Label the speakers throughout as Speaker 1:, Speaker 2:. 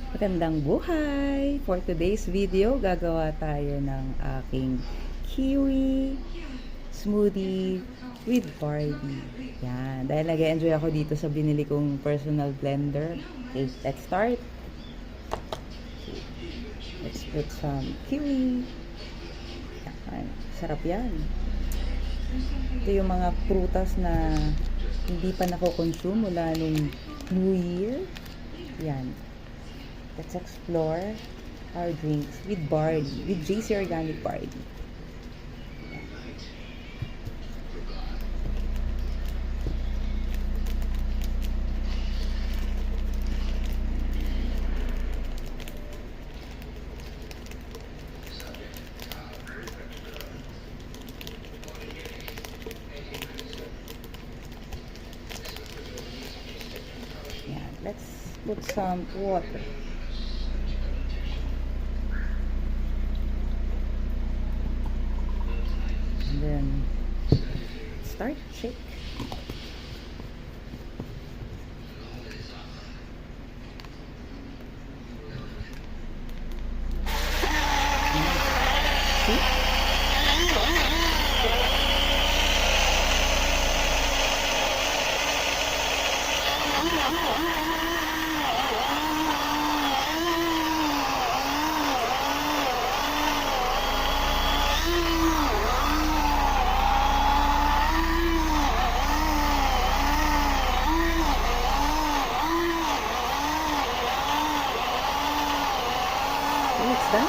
Speaker 1: Magandang buhay! For today's video, gagawa tayo ng aking kiwi smoothie with barley. Yan. Dahil nag-enjoy ako dito sa binili kong personal blender. Okay, let's start. Let's put some kiwi. Yan. Sarap yan. Ito yung mga prutas na hindi pa nako-consume mula nung New Year. Yan. Let's explore our drinks with barley, with JC Organic barley. Yeah, let's put some water. And then start shake. See? It's done.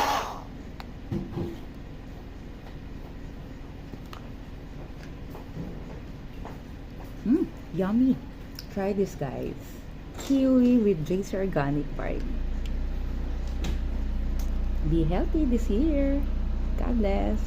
Speaker 1: Yummy. Try this, guys. Kiwi with JC Organic barley. Be healthy this year. God bless.